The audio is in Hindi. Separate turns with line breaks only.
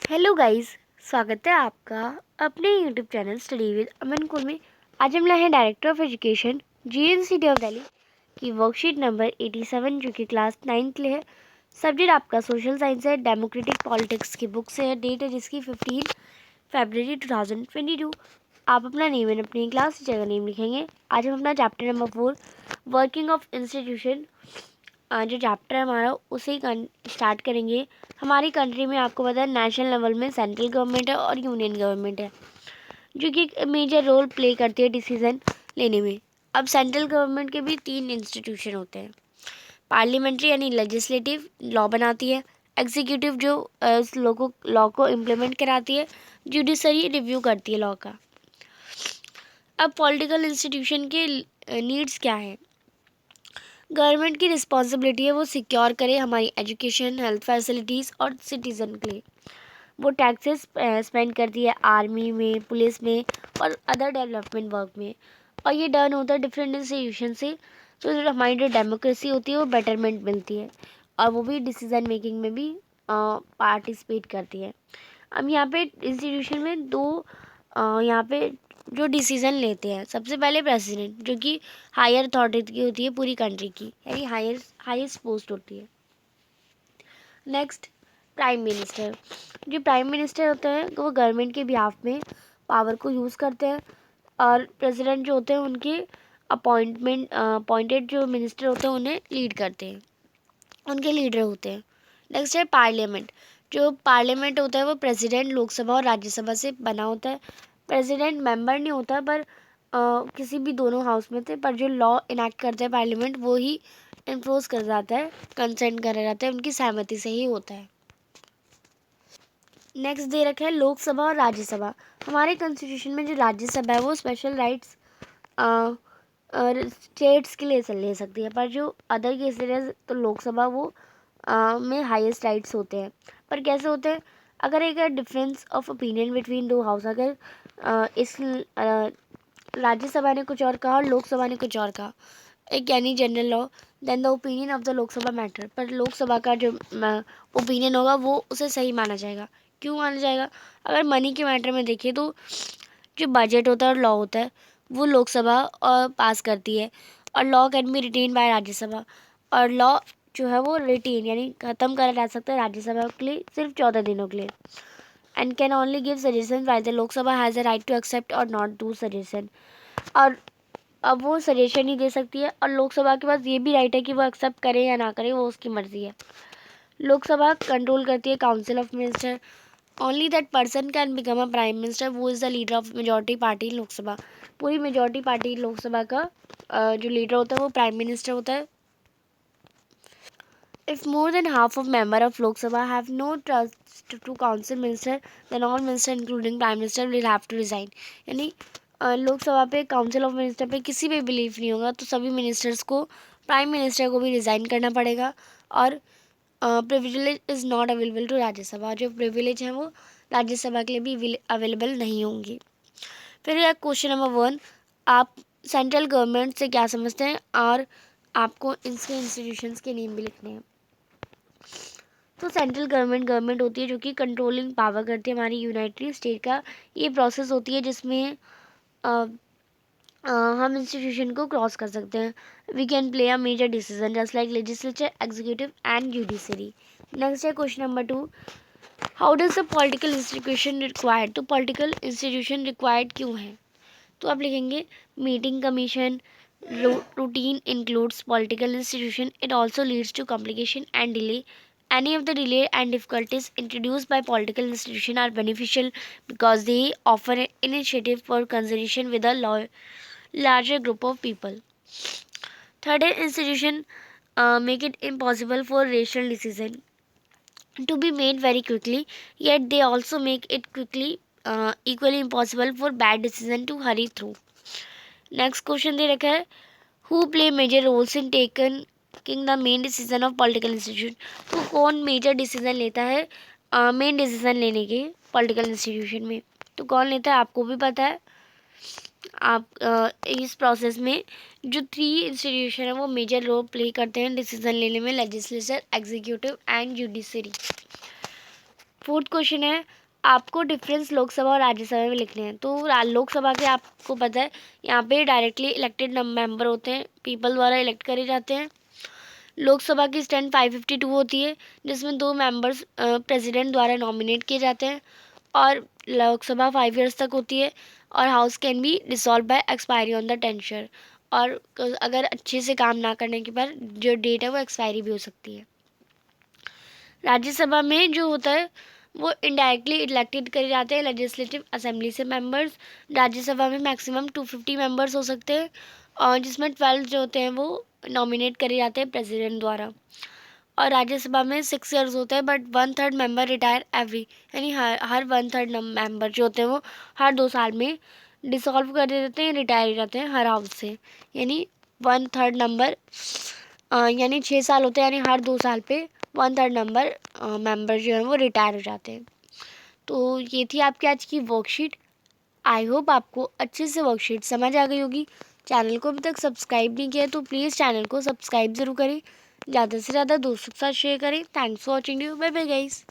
हेलो गाइस, स्वागत है आपका अपने यूट्यूब चैनल स्टडी विद अमन कुल में। आज हम लाए हैं director of education GNCT of Delhi की वर्कशीट नंबर 87 जो कि क्लास 9 के लिए है। सब्जेक्ट आपका सोशल साइंस है, डेमोक्रेटिक पॉलिटिक्स की बुक से है। डेट है जिसकी 15 फरवरी 2022। आप अपना नेम एंड अपनी क्लास टीचर का नेम लिखेंगे। आज हम अपना chapter number 4 working of institution जो चैप्टर है हमारा उसे स्टार्ट करेंगे। हमारी कंट्री में आपको पता है नेशनल लेवल में सेंट्रल गवर्नमेंट है और यूनियन गवर्नमेंट है जो कि एक मेजर रोल प्ले करती है डिसीजन लेने में। अब सेंट्रल गवर्नमेंट के भी 3 इंस्टीट्यूशन होते हैं। पार्लियामेंट्री यानी लेजिस्लेटिव लॉ बनाती है, एग्जीक्यूटिव जो उस लॉ को इम्प्लीमेंट कराती है, जुडिशरी रिव्यू करती है लॉ का। अब पॉलिटिकल इंस्टीट्यूशन के नीड्स क्या है? गवर्नमेंट की रिस्पॉन्सिबिलिटी है वो सिक्योर करे हमारी एजुकेशन, हेल्थ फैसिलिटीज़ और सिटीज़न के लिए। वो टैक्सेस स्पेंड करती है आर्मी में, पुलिस में और अदर डेवलपमेंट वर्क में। और ये डन होता है डिफरेंट इंस्टीट्यूशन से। तो हमारी जो डेमोक्रेसी होती है वो बेटरमेंट मिलती है और वो भी डिसीजन मेकिंग में भी पार्टिसिपेट करती है। अब यहाँ पे इंस्टीट्यूशन में यहाँ पे जो डिसीज़न लेते हैं, सबसे पहले प्रेसिडेंट जो कि हायर अथॉरिटी होती है पूरी कंट्री की, यानी हाईएस्ट पोस्ट होती है। Next, prime minister. जो प्राइम मिनिस्टर होते हैं वो गवर्नमेंट के बिहाफ में पावर को यूज़ करते हैं और प्रेसिडेंट जो होते हैं उनके अपॉइंटेड जो मिनिस्टर होते हैं उन्हें लीड करते हैं, उनके लीडर होते हैं। नेक्स्ट है पार्लियामेंट। जो पार्लियामेंट होता है वो प्रेसिडेंट, लोकसभा और राज्यसभा से बना होता है। प्रेसिडेंट मेंबर नहीं होता पर किसी भी दोनों हाउस में थे, पर जो लॉ इनैक्ट करते हैं पार्लियामेंट वो ही इन्फोर्स कर जाता है, कंसेंट करा जाता है, उनकी सहमति से ही होता है। नेक्स्ट दे रखा है लोकसभा और राज्यसभा। हमारे कॉन्स्टिट्यूशन में जो राज्यसभा है वो स्पेशल राइट्स स्टेट्स के लिए ले सकती है, पर जो अदर केसेस है तो लोकसभा वो में हाईएस्ट राइट्स होते हैं। पर कैसे होते हैं? अगर एक डिफरेंस ऑफ ओपिनियन बिटवीन दो हाउस, अगर इस राज्यसभा ने कुछ और कहा और लोकसभा ने कुछ और कहा, एक यानी general law, then the opinion of the Lok Sabha matter, पर लोकसभा का जो ओपिनियन होगा वो उसे सही माना जाएगा। क्यों माना जाएगा? अगर मनी के मैटर में देखिए तो जो बजट होता है और लॉ होता है वो लोकसभा पास करती है और law can be written by Rajya Sabha. और लॉ जो है वो रिटेन यानी ख़त्म करा जा सकता है राज्यसभा के लिए सिर्फ 14 दिनों के लिए। And can only give suggestion by the Lok Sabha has a right to accept और नॉट डू सजेशन। और अब वो सजेशन ही दे सकती है और लोकसभा के पास ये भी राइट है कि वो एक्सेप्ट करे या ना करे, वो उसकी मर्जी है। लोकसभा कंट्रोल करती है council of minister. Only that person can become a prime minister वो is the leader of majority party Lok Sabha. पूरी मेजॉरिटी पार्टी लोकसभा का जो लीडर होता है वो प्राइम मिनिस्टर होता है। If more than half of member of Lok Sabha have no trust to council minister, then all minister including prime minister will have to resign। यानी लोकसभा पे काउंसिल ऑफ मिनिस्टर पे किसी पे बिलीव नहीं होगा तो सभी मिनिस्टर्स को, प्राइम मिनिस्टर को भी रिज़ाइन करना पड़ेगा। और privilege is not available to Rajya Sabha. जो प्रिविलेज हैं वो राज्यसभा के लिए भी अवेलेबल नहीं होंगी। फिर क्वेश्चन नंबर 1, आप सेंट्रल गवर्नमेंट से क्या समझते हैं और आपको इसके इंस्टीट्यूशंस के नेम भी लिखने हैं। तो सेंट्रल गवर्नमेंट होती है जो कि कंट्रोलिंग पावर करती है हमारी यूनाइटेड स्टेट का। ये प्रोसेस होती है जिसमें हम इंस्टीट्यूशन को क्रॉस कर सकते हैं। We can play a major decision just like legislature, executive and judiciary. Next है question number 2, how does the political institution required. तो पॉलिटिकल इंस्टीट्यूशन रिक्वायर्ड क्यों है? तो आप लिखेंगे meeting commission routine includes political institution. It also leads to complication and delay. Any of the delay and difficulties introduced by political institution are beneficial because they offer an initiative for conversation with a larger group of people. Third, institution make it impossible for rational decision to be made very quickly, yet they also make it equally impossible for bad decision to hurry through. Next question दे रखा है, who play major roles in taking the main decision of political institution. तो कौन मेजर डिसीजन लेता है मेन डिसीजन लेने के पॉलिटिकल इंस्टीट्यूशन में? तो कौन लेता है आपको भी पता है। आप इस प्रोसेस में जो 3 इंस्टीट्यूशन है वो मेजर रोल प्ले करते हैं डिसीजन लेने में, legislature, executive and judiciary. Fourth question है, आपको डिफरेंस लोकसभा और राज्यसभा में लिखने हैं। तो लोकसभा के आपको पता है यहाँ पे डायरेक्टली इलेक्टेड मेंबर होते हैं, पीपल द्वारा इलेक्ट करे जाते हैं। लोकसभा की स्ट्रेंथ 552 होती है, जिसमें 2 मेंबर्स प्रेसिडेंट द्वारा नॉमिनेट किए जाते हैं, और लोकसभा 5 ईयर्स तक होती है, और house can be dissolve by expiry on the tenure, और अगर अच्छे से काम ना करने के बाद जो डेट है वो एक्सपायरी भी हो सकती है। राज्यसभा में जो होता है वो इनडायरेक्टली इलेक्टेड करे जाते हैं लेजिस्लेटिव असेंबली से मेंबर्स। राज्यसभा में मैक्सिमम 250 मेंबर्स हो सकते हैं, और जिसमें 12 जो होते हैं वो नॉमिनेट करे जाते हैं प्रेसिडेंट द्वारा। और राज्यसभा में 6 ईयर्स होते हैं, बट 1/3 मेंबर रिटायर एवरी, यानी हर 1/3 मेंबर जो होते हैं वो हर 2 साल में डिसॉल्व कर देते हैं, रिटायर हो जाते हैं हर हाउस से। यानी 1/3 नंबर, यानी 6 साल होते हैं, यानी हर 2 साल पे 1/3 नंबर मेंबर जो है वो रिटायर हो जाते हैं। तो ये थी आपकी आज की वर्कशीट। आई होप आपको अच्छे से वर्कशीट समझ आ गई होगी। चैनल को अभी तक सब्सक्राइब नहीं किया है तो प्लीज़ चैनल को सब्सक्राइब ज़रूर करें, ज़्यादा से ज़्यादा दोस्तों के साथ शेयर करें। Thanks for watching you, bye bye guys.